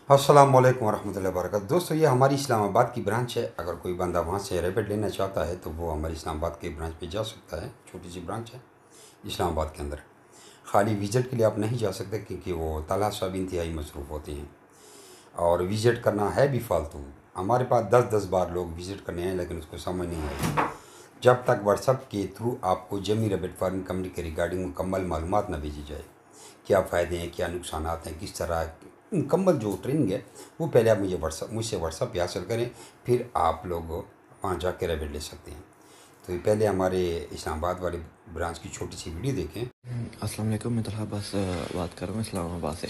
अस्सलाम वालेकुम रहमतुल्लाहि व बरकातहू। दोस्तों, ये हमारी इस्लामाबाद की ब्रांच है। अगर कोई बंदा वहाँ से रैपिड लेना चाहता है तो वो हमारी इस्लामाबाद की ब्रांच पे जा सकता है। छोटी सी ब्रांच है इस्लामाबाद के अंदर। खाली विज़िट के लिए आप नहीं जा सकते क्योंकि वो ताला साहब इंतहाई मसरूफ़ होते हैं और विज़िट करना है भी फालतू। हमारे पास 10-10 बार लोग विज़िट करने हैं लेकिन उसको समझ नहीं आई। जब तक व्हाट्सएप के थ्रू आपको जमी रैपिड फार्मिंग कंपनी के रिगार्डिंग मुकम्मल मालूमात ना भेजी जाए, क्या फ़ायदे हैं, क्या नुकसानात हैं, किस तरह मुकम्मल जो ट्रेनिंग है वो पहले आप मुझसे व्हाट्सएप पे हासिल करें, फिर आप लोग वहाँ जा के रैपिड ले सकते हैं। तो ये पहले हमारे इस्लामाबाद वाले ब्रांच की छोटी सी वीडियो देखें। अस्सलाम वालेकुम, मैं तलहा बस बात कर रहा हूँ इस्लामाबाद से।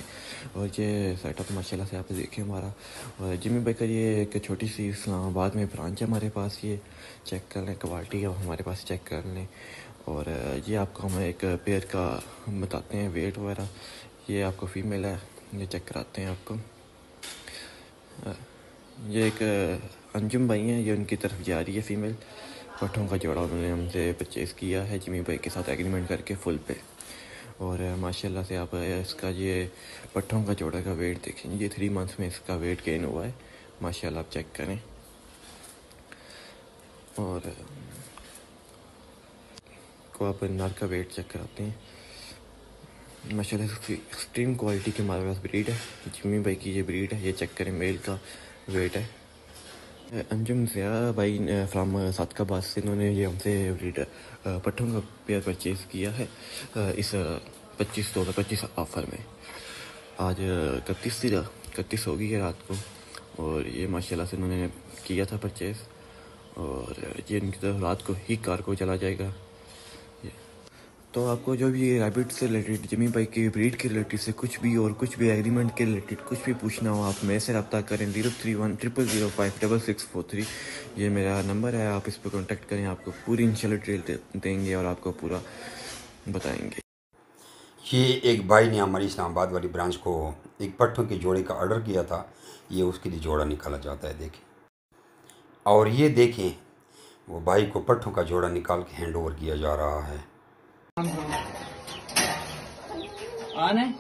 और ये सेटअप माशाल्लाह से आप देखें हमारा। और जिमी भाई का ये एक छोटी सी इस्लामाबाद में ब्रांच है हमारे पास। ये चेक कर लें, क्वालिटी है हमारे पास चेक कर लें। और ये आपको हम एक पेयर का हम बताते हैं वेट वगैरह। ये आपको फ़ीमेल है, ये चेक कराते हैं आपको। ये एक अंजुम भाई हैं, ये उनकी तरफ जा रही है फ़ीमेल। पट्ठों का जोड़ा उन्होंने हमसे परचेज़ किया है जिमी भाई के साथ एग्रीमेंट करके फुल पे। और माशाल्लाह से आप इसका ये पट्ठों का जोड़ा का वेट देखें। ये 3 मंथ्स में इसका वेट गेन हुआ है माशाल्लाह, आप चेक करें। और को आप नर का वेट चेक कराते हैं। माशाल्लाह एक्सट्रीम क्वालिटी की हमारे पास ब्रीड है। जिमी भाई की ये ब्रीड है, ये चेक करें। मेल का वेट है। अंजुम ज़िया भाई फ्राम सादकाबाद से, इन्होंने ये हमसे ब्रीड पट्ठों का पेयर परचेज़ किया है इस 25 ऑफ़र में। आज 31 हो गई है रात को। और ये माशाल्लाह से इन्होंने किया था परचेज़। और ये इनकी तरफ रात को ही कार को चला जाएगा। तो आपको जो भी रैबिट से रिलेटेड, जिमी भाई की ब्रीड के रिलेटेड से कुछ भी और कुछ भी एग्रीमेंट के रिलेटेड कुछ भी पूछना हो, आप मेरे से रब्ता करें। 0310056643 ये मेरा नंबर है। आप इस पर कॉन्टेक्ट करें, आपको पूरी इंशाल्लाह डिटेल देंगे और आपको पूरा बताएंगे। ये एक भाई ने हमारी इस्लामाबाद वाली ब्रांच को एक पट्ठों के जोड़े का ऑर्डर किया था। ये उसके लिए जोड़ा निकाला जाता है, देखें। और ये देखें, वो भाई को पट्ठों का जोड़ा निकाल के हैंड ओवर किया जा रहा है। ऑन है,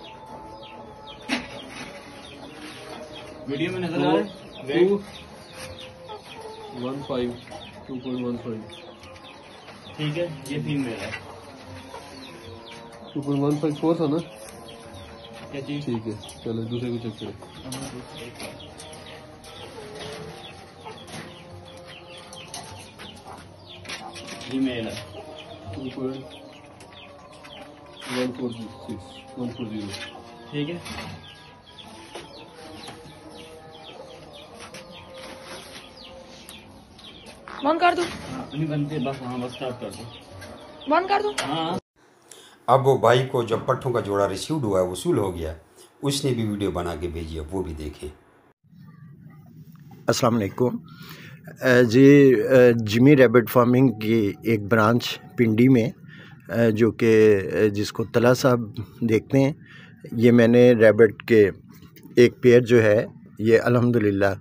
वीडियो में नजर आ रहा है। 2.15 ठीक है, ये फीमेल है। 2.154 था ना? क्या चीज? ठीक है, चलो दूसरे को चेक करें। ये मेल है। 140 ठीक है, बंद कर दूं? नहीं बनते, बस हाँ बस स्टार्ट कर दो। बंद कर दूं? हाँ, अब वो भाई को जब पट्ठों का जोड़ा रिसीव्ड हुआ है, वसूल हो गया, उसने भी वीडियो बना के भेजी है, वो भी देखें। अस्सलाम वालेकुम जी। जिमी रैबिट फार्मिंग की एक ब्रांच पिंडी में जो कि जिसको तला साहब देखते हैं, ये मैंने रैबिट के एक पेयर जो है ये अल्हम्दुलिल्लाह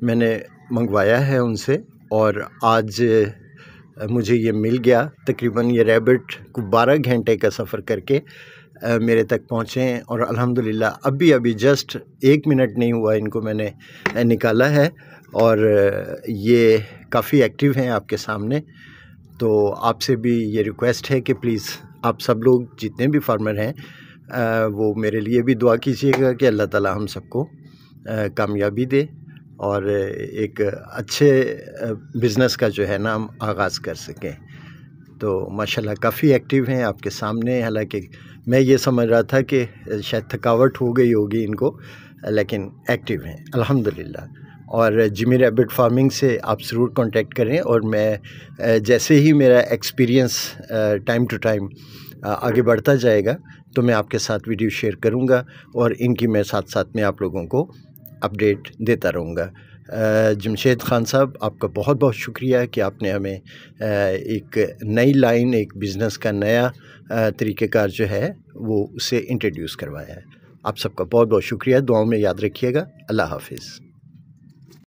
मैंने मंगवाया है उनसे। और आज मुझे ये मिल गया। तकरीबन ये रैबिट को 12 घंटे का सफ़र करके मेरे तक पहुँचे हैं। और अल्हम्दुलिल्लाह अभी जस्ट 1 मिनट नहीं हुआ इनको मैंने निकाला है। और ये काफ़ी एक्टिव हैं आपके सामने। तो आपसे भी ये रिक्वेस्ट है कि प्लीज़ आप सब लोग जितने भी फार्मर हैं वो मेरे लिए भी दुआ कीजिएगा कि अल्लाह ताला हम सबको कामयाबी दे और एक अच्छे बिज़नेस का जो है ना हम आगाज़ कर सकें। तो माशाल्लाह काफ़ी एक्टिव हैं आपके सामने। हालांकि मैं ये समझ रहा था कि शायद थकावट हो गई होगी इनको, लेकिन एक्टिव हैं अल्हम्दुलिल्लाह। और जिमी रैबिट फार्मिंग से आप ज़रूर कांटेक्ट करें। और मैं जैसे ही मेरा एक्सपीरियंस टाइम टू टाइम आगे बढ़ता जाएगा तो मैं आपके साथ वीडियो शेयर करूंगा और इनकी मैं साथ साथ में आप लोगों को अपडेट देता रहूँगा। जमशेद ख़ान साहब, आपका बहुत बहुत शुक्रिया कि आपने हमें एक नई लाइन, एक बिज़नेस का नया तरीक़ेकार जो है वो उसे इंट्रोड्यूस करवाया है। आप सबका बहुत बहुत शुक्रिया। दुआओं में याद रखिएगा। अल्लाह हाफ़िज़।